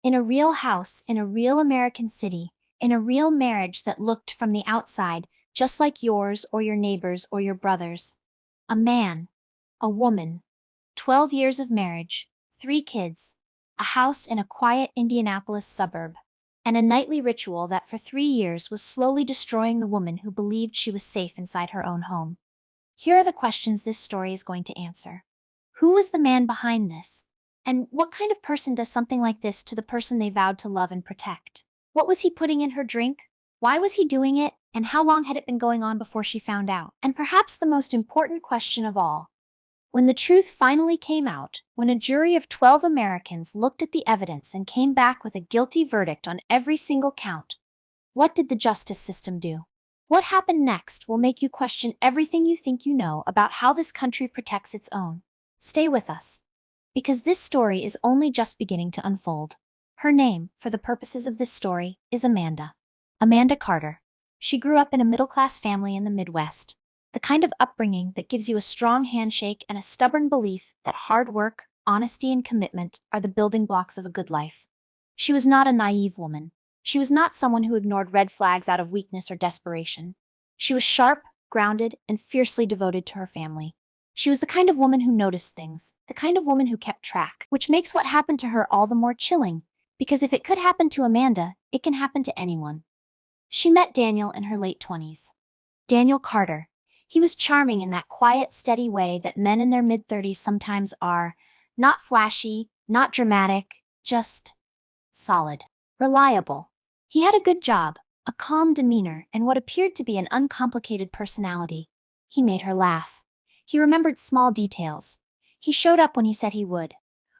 in a real house, in a real American city, in a real marriage that looked from the outside just like yours or your neighbor's or your brother's. A man, a woman, 12 years of marriage, 3 kids, a house in a quiet Indianapolis suburb, and a nightly ritual that for 3 years was slowly destroying the woman who believed she was safe inside her own home. Here are the questions this story is going to answer. Who was the man behind this? And what kind of person does something like this to the person they vowed to love and protect? What was he putting in her drink? Why was he doing it? And how long had it been going on before she found out? And perhaps the most important question of all, when the truth finally came out, when a jury of 12 Americans looked at the evidence and came back with a guilty verdict on every single count, what did the justice system do? What happened next will make you question everything you think you know about how this country protects its own. Stay with us, because this story is only just beginning to unfold. Her name, for the purposes of this story, is Amanda. Amanda Carter. She grew up in a middle-class family in the Midwest, the kind of upbringing that gives you a strong handshake and a stubborn belief that hard work, honesty, and commitment are the building blocks of a good life. She was not a naive woman. She was not someone who ignored red flags out of weakness or desperation. She was sharp, grounded, and fiercely devoted to her family. She was the kind of woman who noticed things, the kind of woman who kept track, which makes what happened to her all the more chilling, because if it could happen to Amanda, it can happen to anyone. She met Daniel in her late 20s. Daniel Carter. He was charming in that quiet, steady way that men in their mid-30s sometimes are. Not flashy, not dramatic, just solid, reliable. He had a good job, a calm demeanor, and what appeared to be an uncomplicated personality. He made her laugh. He remembered small details. He showed up when he said he would.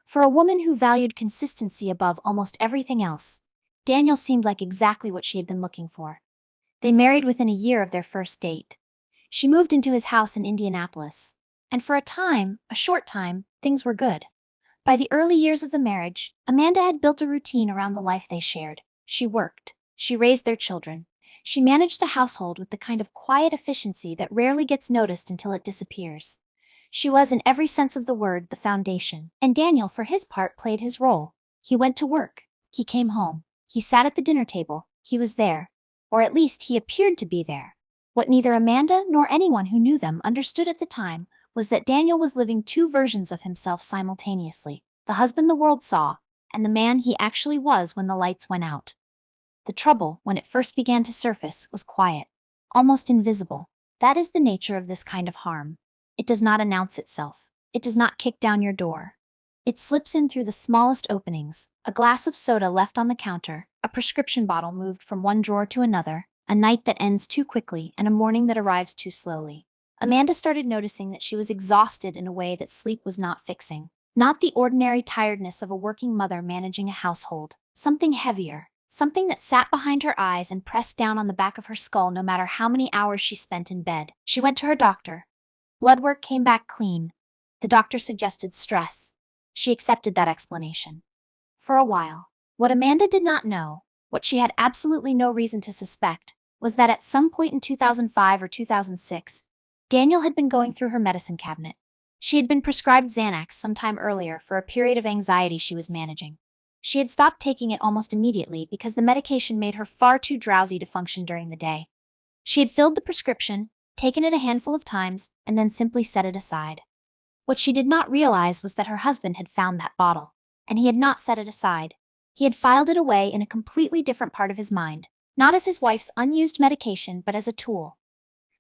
For a woman who valued consistency above almost everything else, Daniel seemed like exactly what she had been looking for. They married within a year of their first date. She moved into his house in Indianapolis, and for a short time, things were good. By the early years of the marriage, Amanda had built a routine around the life they shared. She worked. She raised their children. She managed the household with the kind of quiet efficiency that rarely gets noticed until it disappears. She was, in every sense of the word, the foundation, and Daniel, for his part, played his role. He went to work. He came home. He sat at the dinner table. He was there, or at least he appeared to be there. What neither Amanda nor anyone who knew them understood at the time was that Daniel was living 2 versions of himself simultaneously, the husband the world saw, and the man he actually was when the lights went out. The trouble, when it first began to surface, was quiet, almost invisible. That is the nature of this kind of harm. It does not announce itself. It does not kick down your door. It slips in through the smallest openings, a glass of soda left on the counter, a prescription bottle moved from one drawer to another, a night that ends too quickly, and a morning that arrives too slowly. Amanda started noticing that she was exhausted in a way that sleep was not fixing. Not the ordinary tiredness of a working mother managing a household. Something heavier. Something that sat behind her eyes and pressed down on the back of her skull no matter how many hours she spent in bed. She went to her doctor. Blood work came back clean. The doctor suggested stress. She accepted that explanation. For a while, what Amanda did not know, what she had absolutely no reason to suspect, was that at some point in 2005 or 2006, Daniel had been going through her medicine cabinet. She had been prescribed Xanax sometime earlier for a period of anxiety she was managing. She had stopped taking it almost immediately because the medication made her far too drowsy to function during the day. She had filled the prescription, taken it a handful of times, and then simply set it aside. What she did not realize was that her husband had found that bottle, and he had not set it aside. He had filed it away in a completely different part of his mind, not as his wife's unused medication, but as a tool.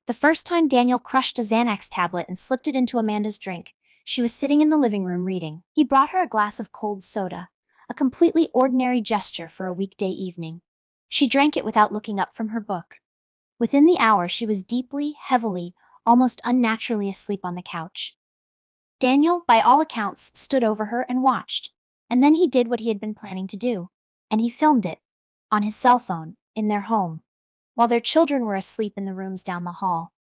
The first time Daniel crushed a Xanax tablet and slipped it into Amanda's drink, she was sitting in the living room reading. He brought her a glass of cold soda, a completely ordinary gesture for a weekday evening. She drank it without looking up from her book. Within the hour, she was deeply, heavily, almost unnaturally asleep on the couch. Daniel, by all accounts, stood over her and watched. And then he did what he had been planning to do, and he filmed it, on his cell phone, in their home, while their children were asleep in the rooms down the hall.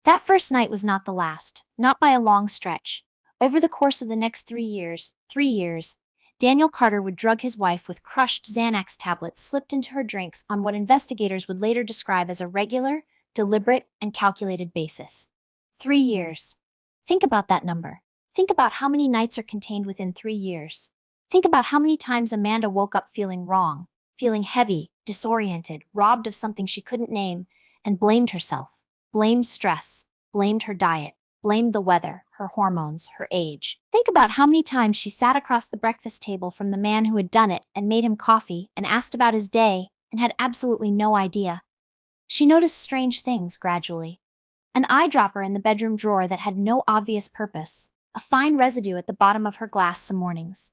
That first night was not the last, not by a long stretch. Over the course of the next 3 years, Daniel Carter would drug his wife with crushed Xanax tablets slipped into her drinks on what investigators would later describe as a regular, deliberate, and calculated basis. 3 years. Think about that number. Think about how many nights are contained within 3 years. Think about how many times Amanda woke up feeling wrong, feeling heavy, disoriented, robbed of something she couldn't name, and blamed herself, blamed stress, blamed her diet, blamed the weather, her hormones, her age. Think about how many times she sat across the breakfast table from the man who had done it and made him coffee and asked about his day and had absolutely no idea. She noticed strange things gradually. An eyedropper in the bedroom drawer that had no obvious purpose, a fine residue at the bottom of her glass some mornings,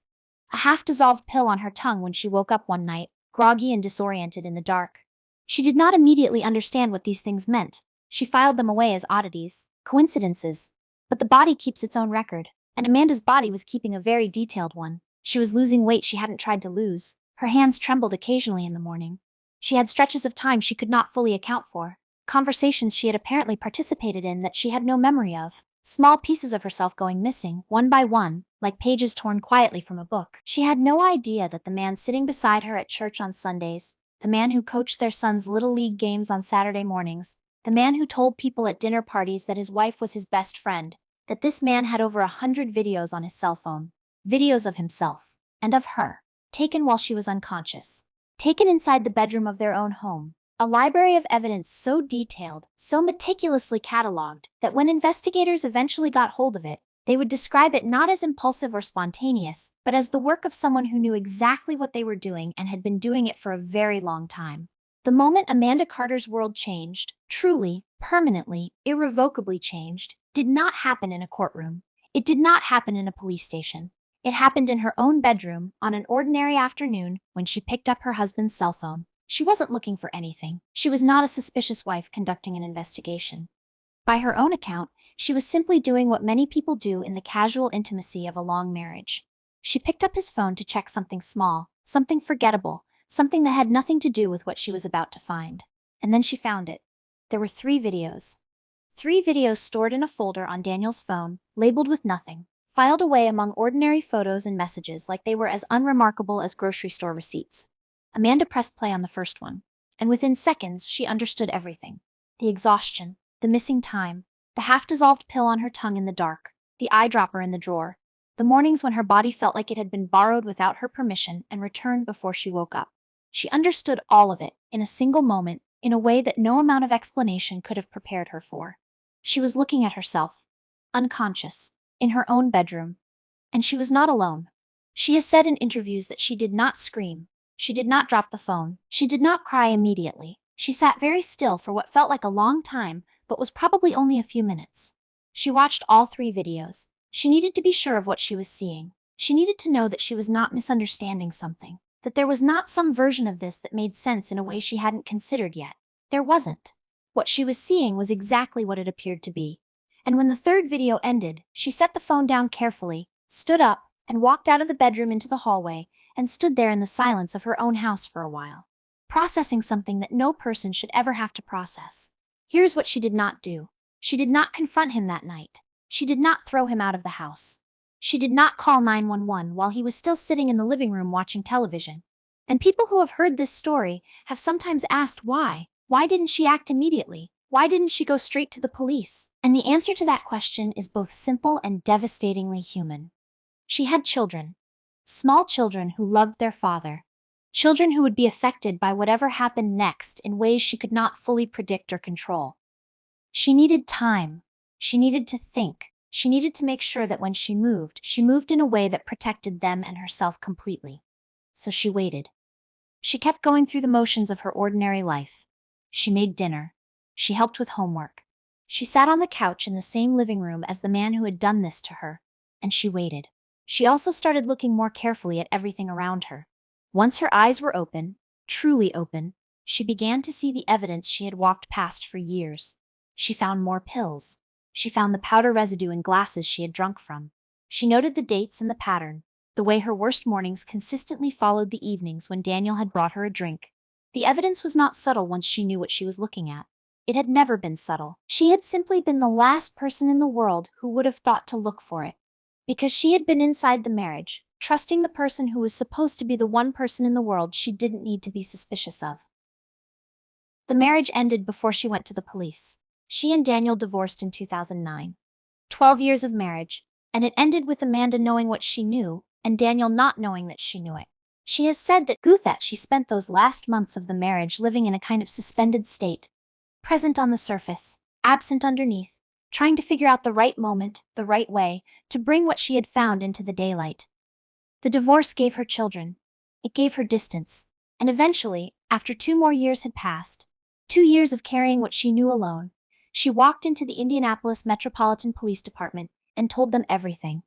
a half-dissolved pill on her tongue when she woke up one night, groggy and disoriented in the dark. She did not immediately understand what these things meant. She filed them away as oddities, coincidences. But the body keeps its own record, and Amanda's body was keeping a very detailed one. She was losing weight she hadn't tried to lose. Her hands trembled occasionally in the morning. She had stretches of time she could not fully account for, conversations she had apparently participated in that she had no memory of, small pieces of herself going missing, one by one, like pages torn quietly from a book. She had no idea that the man sitting beside her at church on Sundays, the man who coached their son's little league games on Saturday mornings, the man who told people at dinner parties that his wife was his best friend, that this man had over 100 videos on his cell phone, videos of himself, and of her, taken while she was unconscious, taken inside the bedroom of their own home. A library of evidence so detailed, so meticulously cataloged, that when investigators eventually got hold of it, they would describe it not as impulsive or spontaneous, but as the work of someone who knew exactly what they were doing and had been doing it for a very long time. The moment Amanda Carter's world changed, truly, permanently, irrevocably changed, did not happen in a courtroom. It did not happen in a police station. It happened in her own bedroom on an ordinary afternoon when she picked up her husband's cell phone. She wasn't looking for anything. She was not a suspicious wife conducting an investigation. By her own account, she was simply doing what many people do in the casual intimacy of a long marriage. She picked up his phone to check something small, something forgettable, something that had nothing to do with what she was about to find. And then she found it. There were 3 videos. 3 videos stored in a folder on Daniel's phone, labeled with nothing, filed away among ordinary photos and messages like they were as unremarkable as grocery store receipts. Amanda pressed play on the first one, and within seconds she understood everything. The exhaustion, the missing time, the half-dissolved pill on her tongue in the dark, the eyedropper in the drawer, the mornings when her body felt like it had been borrowed without her permission and returned before she woke up. She understood all of it, in a single moment, in a way that no amount of explanation could have prepared her for. She was looking at herself, unconscious, in her own bedroom. And she was not alone. She has said in interviews that she did not scream. She did not drop the phone. She did not cry immediately. She sat very still for what felt like a long time, but was probably only a few minutes. She watched all 3 videos. She needed to be sure of what she was seeing. She needed to know that she was not misunderstanding something, that there was not some version of this that made sense in a way she hadn't considered yet. There wasn't. What she was seeing was exactly what it appeared to be. And when the 3rd video ended, she set the phone down carefully, stood up, and walked out of the bedroom into the hallway, and stood there in the silence of her own house for a while, processing something that no person should ever have to process. Here's what she did not do. She did not confront him that night. She did not throw him out of the house. She did not call 911 while he was still sitting in the living room watching television. And people who have heard this story have sometimes asked why. Why didn't she act immediately? Why didn't she go straight to the police? And the answer to that question is both simple and devastatingly human. She had children. Small children who loved their father. Children who would be affected by whatever happened next in ways she could not fully predict or control. She needed time. She needed to think. She needed to make sure that when she moved in a way that protected them and herself completely. So she waited. She kept going through the motions of her ordinary life. She made dinner. She helped with homework. She sat on the couch in the same living room as the man who had done this to her, and she waited. She also started looking more carefully at everything around her. Once her eyes were open, truly open, she began to see the evidence she had walked past for years. She found more pills. She found the powder residue in glasses she had drunk from. She noted the dates and the pattern, the way her worst mornings consistently followed the evenings when Daniel had brought her a drink. The evidence was not subtle once she knew what she was looking at. It had never been subtle. She had simply been the last person in the world who would have thought to look for it. Because she had been inside the marriage, trusting the person who was supposed to be the one person in the world she didn't need to be suspicious of. The marriage ended before she went to the police. She and Daniel divorced in 2009. 12 years of marriage, and it ended with Amanda knowing what she knew, and Daniel not knowing that she knew it. She has said that she spent those last months of the marriage living in a kind of suspended state, present on the surface, absent underneath, trying to figure out the right moment, the right way, to bring what she had found into the daylight. The divorce gave her children. It gave her distance. And eventually, after 2 more years had passed, 2 years of carrying what she knew alone, she walked into the Indianapolis Metropolitan Police Department and told them everything.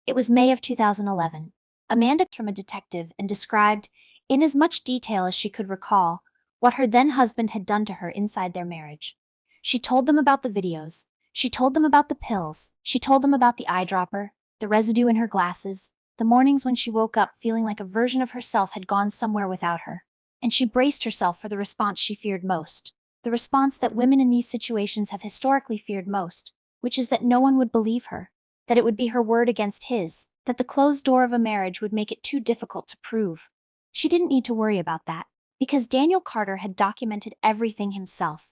It was May of 2011. Amanda from a detective and described, in as much detail as she could recall, what her then-husband had done to her inside their marriage. She told them about the videos. She told them about the pills. She told them about the eyedropper, the residue in her glasses, the mornings when she woke up feeling like a version of herself had gone somewhere without her. And she braced herself for the response she feared most, the response that women in these situations have historically feared most, which is that no one would believe her, that it would be her word against his, that the closed door of a marriage would make it too difficult to prove. She didn't need to worry about that, because Daniel Carter had documented everything himself.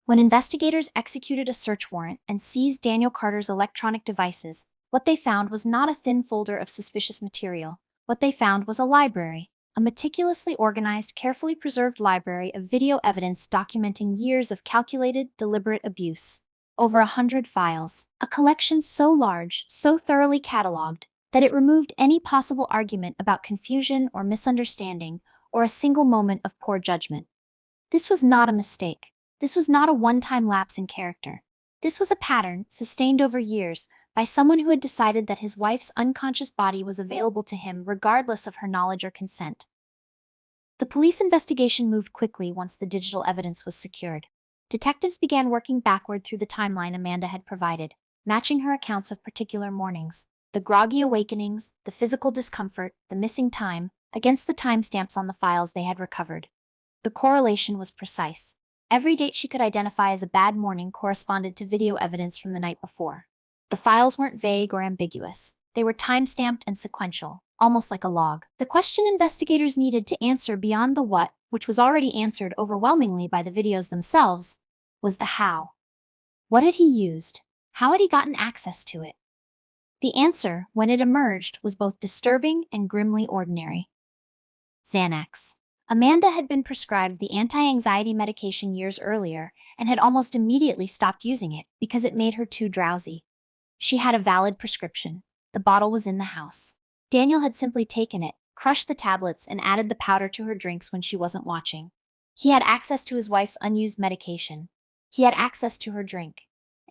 When investigators executed a search warrant and seized Daniel Carter's electronic devices, what they found was not a thin folder of suspicious material. What they found was a library, a meticulously organized, carefully preserved library of video evidence documenting years of calculated, deliberate abuse. Over 100 files, a collection so large, so thoroughly cataloged, that it removed any possible argument about confusion or misunderstanding, or a single moment of poor judgment. This was not a mistake. This was not a one-time lapse in character. This was a pattern, sustained over years, by someone who had decided that his wife's unconscious body was available to him regardless of her knowledge or consent. The police investigation moved quickly once the digital evidence was secured. Detectives began working backward through the timeline Amanda had provided, matching her accounts of particular mornings, the groggy awakenings, the physical discomfort, the missing time, against the timestamps on the files they had recovered. The correlation was precise. Every date she could identify as a bad morning corresponded to video evidence from the night before. The files weren't vague or ambiguous. They were time-stamped and sequential, almost like a log. The question investigators needed to answer beyond the what, which was already answered overwhelmingly by the videos themselves, was the how. What had he used? How had he gotten access to it? The answer, when it emerged, was both disturbing and grimly ordinary. Xanax. Amanda had been prescribed the anti-anxiety medication years earlier and had almost immediately stopped using it because it made her too drowsy. She had a valid prescription. The bottle was in the house. Daniel had simply taken it, crushed the tablets, and added the powder to her drinks when she wasn't watching. He had access to his wife's unused medication. He had access to her drink.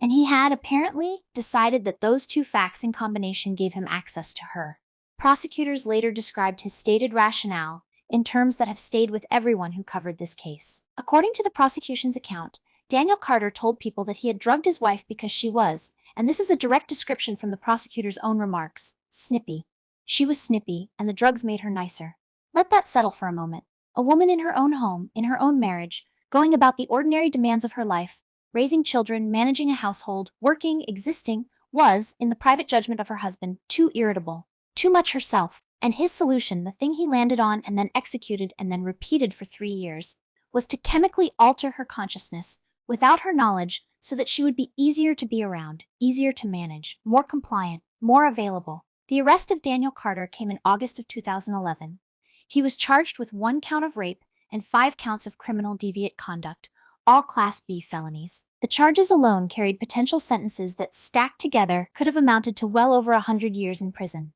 And he had, apparently, decided that those two facts in combination gave him access to her. Prosecutors later described his stated rationale in terms that have stayed with everyone who covered this case. According to the prosecution's account, Daniel Carter told people that he had drugged his wife because she was, and this is a direct description from the prosecutor's own remarks, snippy. She was snippy, and the drugs made her nicer. Let that settle for a moment. A woman in her own home, in her own marriage, going about the ordinary demands of her life, raising children, managing a household, working, existing, was, in the private judgment of her husband, too irritable, too much herself. And his solution, the thing he landed on and then executed and then repeated for 3 years, was to chemically alter her consciousness, without her knowledge, so that she would be easier to be around, easier to manage, more compliant, more available. The arrest of Daniel Carter came in August of 2011. He was charged with 1 count of rape and 5 counts of criminal deviant conduct, all Class B felonies. The charges alone carried potential sentences that, stacked together, could have amounted to well over 100 years in prison.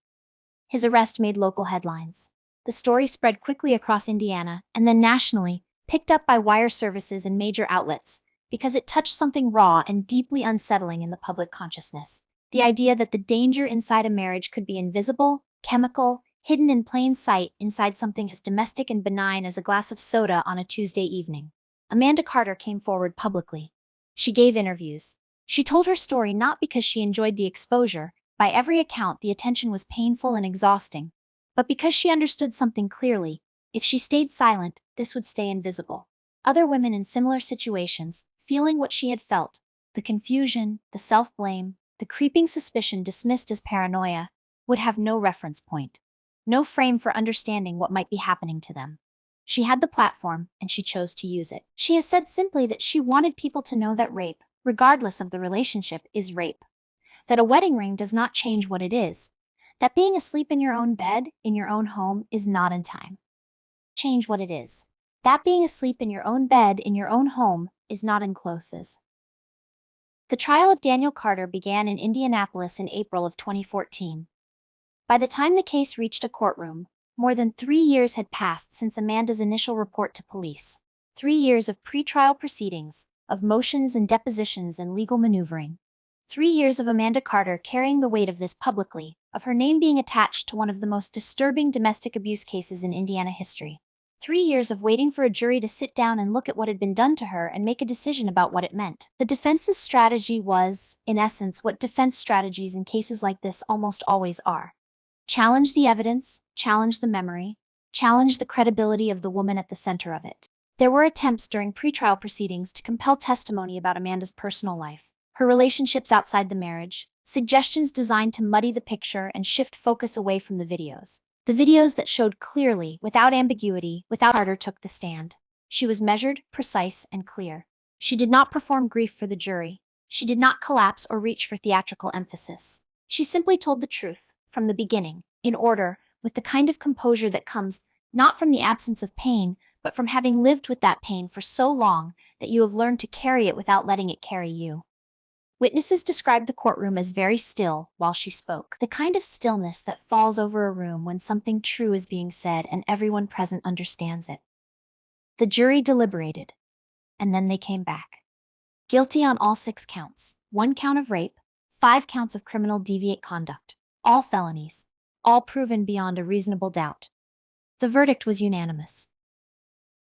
His arrest made local headlines. The story spread quickly across Indiana, and then nationally, picked up by wire services and major outlets, because it touched something raw and deeply unsettling in the public consciousness. The idea that the danger inside a marriage could be invisible, chemical, hidden in plain sight inside something as domestic and benign as a glass of soda on a Tuesday evening. Amanda Carter came forward publicly. She gave interviews. She told her story not because she enjoyed the exposure. By every account, the attention was painful and exhausting, but because she understood something clearly. If she stayed silent, this would stay invisible. Other women in similar situations, feeling what she had felt, the confusion, the self-blame, the creeping suspicion dismissed as paranoia, would have no reference point, no frame for understanding what might be happening to them. She had the platform, and she chose to use it. She has said simply that she wanted people to know that rape, regardless of the relationship, is rape. That a wedding ring does not change what it is, That being asleep in your own bed, in your own home, is not in time. Change what it is. That being asleep in your own bed, in your own home, is not in closes. The trial of Daniel Carter began in Indianapolis in April of 2014. By the time the case reached a courtroom, more than 3 years had passed since Amanda's initial report to police. 3 years of pretrial proceedings, of motions and depositions and legal maneuvering. 3 years of Amanda Carter carrying the weight of this publicly, of her name being attached to one of the most disturbing domestic abuse cases in Indiana history. 3 years of waiting for a jury to sit down and look at what had been done to her and make a decision about what it meant. The defense's strategy was, in essence, what defense strategies in cases like this almost always are. Challenge the evidence, challenge the memory, challenge the credibility of the woman at the center of it. There were attempts during pretrial proceedings to compel testimony about Amanda's personal life, her relationships outside the marriage, suggestions designed to muddy the picture and shift focus away from the videos. The videos that showed clearly, without ambiguity, without Carter took the stand. She was measured, precise, and clear. She did not perform grief for the jury. She did not collapse or reach for theatrical emphasis. She simply told the truth, from the beginning, in order, with the kind of composure that comes, not from the absence of pain, but from having lived with that pain for so long that you have learned to carry it without letting it carry you. Witnesses described the courtroom as very still while she spoke, the kind of stillness that falls over a room when something true is being said and everyone present understands it. The jury deliberated, and then they came back. Guilty on all 6 counts, 1 count of rape, 5 counts of criminal deviant conduct, all felonies, all proven beyond a reasonable doubt. The verdict was unanimous.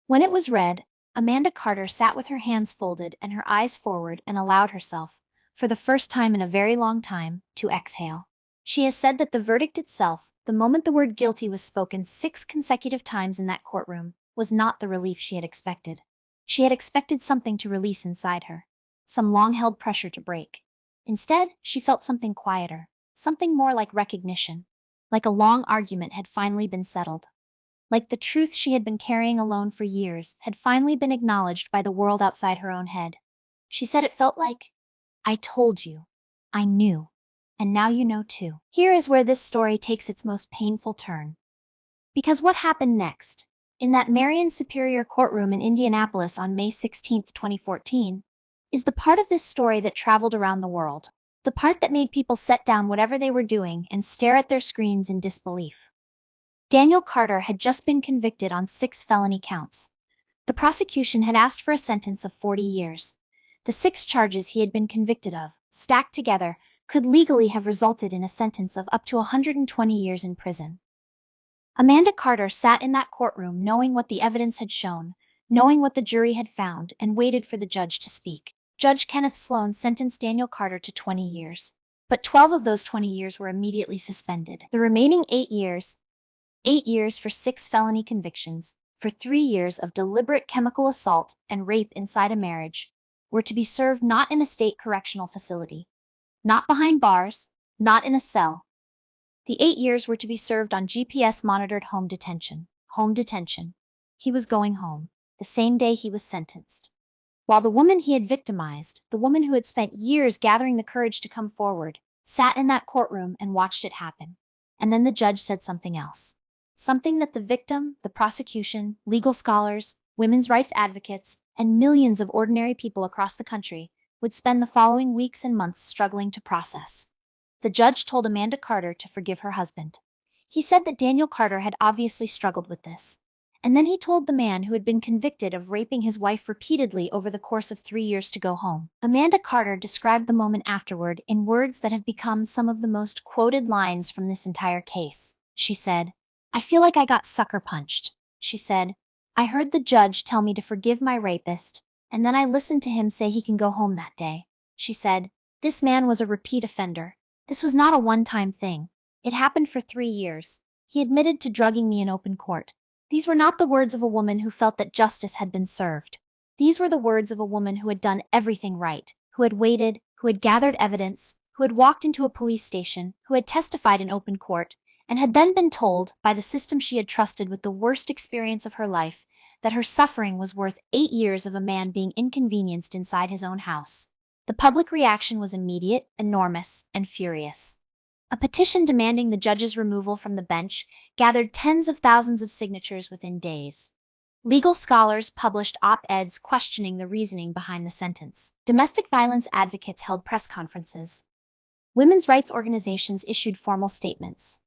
When it was read, Amanda Carter sat with her hands folded and her eyes forward and allowed herself, for the first time in a very long time, to exhale. She has said that the verdict itself, the moment the word guilty was spoken 6 consecutive times in that courtroom, was not the relief she had expected. She had expected something to release inside her, some long-held pressure to break. Instead, she felt something quieter, something more like recognition, like a long argument had finally been settled. Like the truth she had been carrying alone for years had finally been acknowledged by the world outside her own head. She said it felt like, I told you, I knew, and now you know too. Here is where this story takes its most painful turn. Because what happened next, in that Marion Superior Courtroom in Indianapolis on May 16, 2014, is the part of this story that traveled around the world, the part that made people set down whatever they were doing and stare at their screens in disbelief. Daniel Carter had just been convicted on 6 felony counts. The prosecution had asked for a sentence of 40 years. The 6 charges he had been convicted of, stacked together, could legally have resulted in a sentence of up to 120 years in prison. Amanda Carter sat in that courtroom knowing what the evidence had shown, knowing what the jury had found, and waited for the judge to speak. Judge Kenneth Sloan sentenced Daniel Carter to 20 years, but 12 of those 20 years were immediately suspended. The remaining 8 years for 6 felony convictions, for 3 years of deliberate chemical assault and rape inside a marriage, were to be served not in a state correctional facility, not behind bars, not in a cell. The 8 years were to be served on GPS-monitored home detention. Home detention. He was going home, the same day he was sentenced. While the woman he had victimized, the woman who had spent years gathering the courage to come forward, sat in that courtroom and watched it happen. And then the judge said something else. Something that the victim, the prosecution, legal scholars, women's rights advocates, and millions of ordinary people across the country would spend the following weeks and months struggling to process. The judge told Amanda Carter to forgive her husband. He said that Daniel Carter had obviously struggled with this. And then he told the man who had been convicted of raping his wife repeatedly over the course of 3 years to go home. Amanda Carter described the moment afterward in words that have become some of the most quoted lines from this entire case. She said, I feel like I got sucker punched. She said, I heard the judge tell me to forgive my rapist, and then I listened to him say he can go home that day. She said, this man was a repeat offender. This was not a one-time thing. It happened for 3 years. He admitted to drugging me in open court. These were not the words of a woman who felt that justice had been served. These were the words of a woman who had done everything right, who had waited, who had gathered evidence, who had walked into a police station, who had testified in open court, and had then been told, by the system she had trusted with the worst experience of her life, that her suffering was worth 8 years of a man being inconvenienced inside his own house. The public reaction was immediate, enormous, and furious. A petition demanding the judge's removal from the bench gathered tens of thousands of signatures within days. Legal scholars published op-eds questioning the reasoning behind the sentence. Domestic violence advocates held press conferences. Women's rights organizations issued formal statements.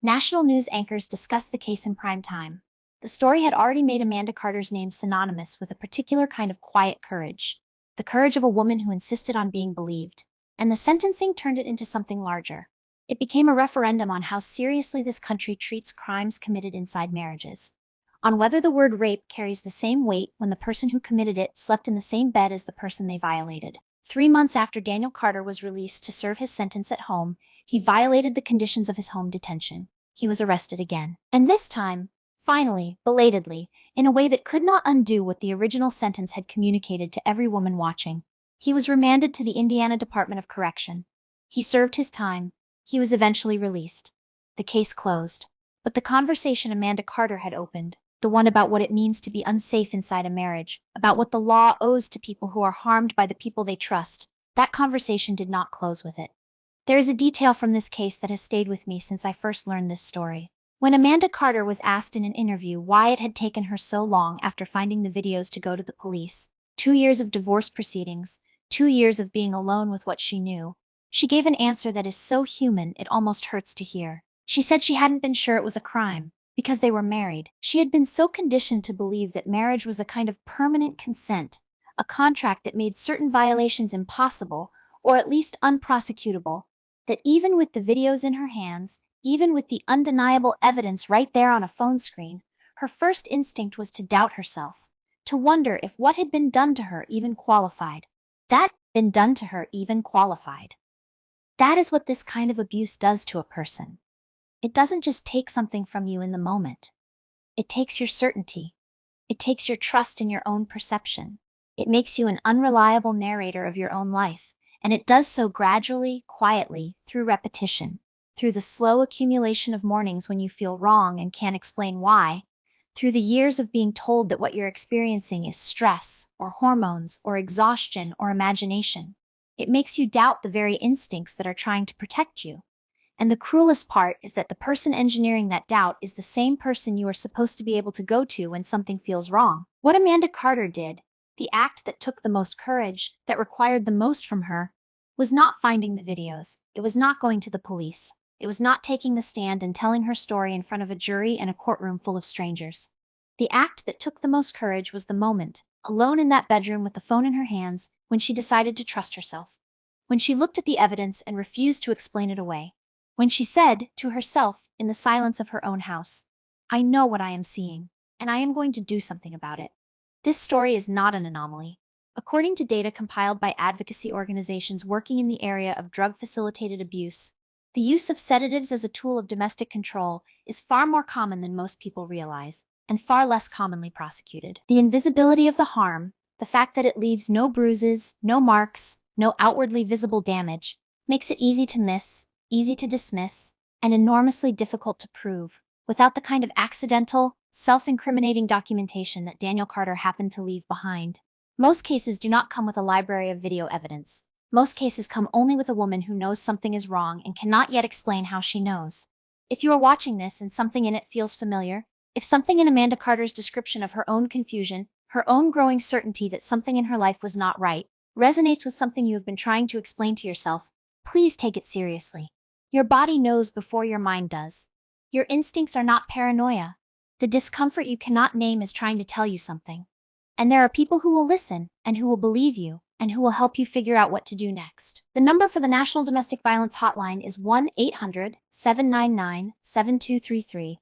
National news anchors discussed the case in prime time. The story had already made Amanda Carter's name synonymous with a particular kind of quiet courage, the courage of a woman who insisted on being believed, and the sentencing turned it into something larger. It became a referendum on how seriously this country treats crimes committed inside marriages, on whether the word rape carries the same weight when the person who committed it slept in the same bed as the person they violated. 3 months after Daniel Carter was released to serve his sentence at home, he violated the conditions of his home detention. He was arrested again. And this time, finally, belatedly, in a way that could not undo what the original sentence had communicated to every woman watching. He was remanded to the Indiana Department of Correction. He served his time. He was eventually released. The case closed. But the conversation Amanda Carter had opened, the one about what it means to be unsafe inside a marriage, about what the law owes to people who are harmed by the people they trust, that conversation did not close with it. There is a detail from this case that has stayed with me since I first learned this story. When Amanda Carter was asked in an interview why it had taken her so long after finding the videos to go to the police, 2 years of divorce proceedings, 2 years of being alone with what she knew, she gave an answer that is so human it almost hurts to hear. She said she hadn't been sure it was a crime, because they were married. She had been so conditioned to believe that marriage was a kind of permanent consent, a contract that made certain violations impossible, or at least unprosecutable, that even with the videos in her hands, even with the undeniable evidence right there on a phone screen, her first instinct was to doubt herself, to wonder if what had been done to her even qualified. That had been done to her even qualified. That is what this kind of abuse does to a person. It doesn't just take something from you in the moment. It takes your certainty. It takes your trust in your own perception. It makes you an unreliable narrator of your own life, and it does so gradually, quietly, through repetition, through the slow accumulation of mornings when you feel wrong and can't explain why, through the years of being told that what you're experiencing is stress, or hormones, or exhaustion, or imagination. It makes you doubt the very instincts that are trying to protect you. And the cruelest part is that the person engineering that doubt is the same person you are supposed to be able to go to when something feels wrong. What Amanda Carter did, the act that took the most courage, that required the most from her, was not finding the videos. It was not going to the police. It was not taking the stand and telling her story in front of a jury and a courtroom full of strangers. The act that took the most courage was the moment, alone in that bedroom with the phone in her hands, when she decided to trust herself. When she looked at the evidence and refused to explain it away. When she said to herself in the silence of her own house, "I know what I am seeing, and I am going to do something about it." This story is not an anomaly. According to data compiled by advocacy organizations working in the area of drug-facilitated abuse, the use of sedatives as a tool of domestic control is far more common than most people realize, and far less commonly prosecuted. The invisibility of the harm, the fact that it leaves no bruises, no marks, no outwardly visible damage, makes it easy to miss, easy to dismiss, and enormously difficult to prove, without the kind of accidental, self-incriminating documentation that Daniel Carter happened to leave behind. Most cases do not come with a library of video evidence. Most cases come only with a woman who knows something is wrong and cannot yet explain how she knows. If you are watching this and something in it feels familiar, if something in Amanda Carter's description of her own confusion, her own growing certainty that something in her life was not right, resonates with something you have been trying to explain to yourself, please take it seriously. Your body knows before your mind does. Your instincts are not paranoia. The discomfort you cannot name is trying to tell you something. And there are people who will listen, and who will believe you, and who will help you figure out what to do next. The number for the National Domestic Violence Hotline is 1-800-799-7233.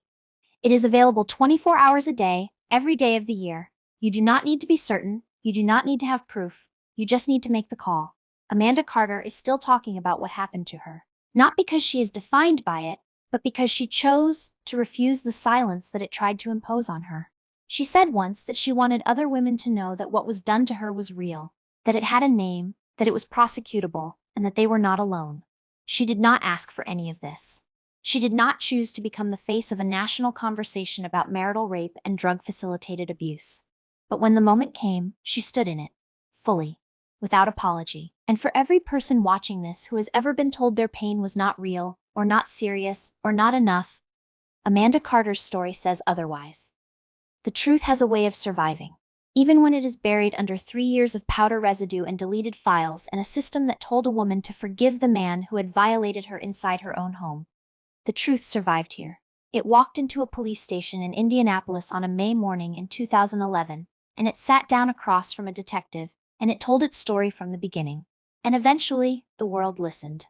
It is available 24 hours a day, every day of the year. You do not need to be certain. You do not need to have proof. You just need to make the call. Amanda Carter is still talking about what happened to her. Not because she is defined by it, but because she chose to refuse the silence that it tried to impose on her. She said once that she wanted other women to know that what was done to her was real, that it had a name, that it was prosecutable, and that they were not alone. She did not ask for any of this. She did not choose to become the face of a national conversation about marital rape and drug-facilitated abuse. But when the moment came, she stood in it, fully. without apology. And for every person watching this who has ever been told their pain was not real, or not serious, or not enough, Amanda Carter's story says otherwise. The truth has a way of surviving, even when it is buried under 3 years of powder residue and deleted files and a system that told a woman to forgive the man who had violated her inside her own home. The truth survived here. It walked into a police station in Indianapolis on a May morning in 2011, and it sat down across from a detective, and it told its story from the beginning. And eventually, the world listened.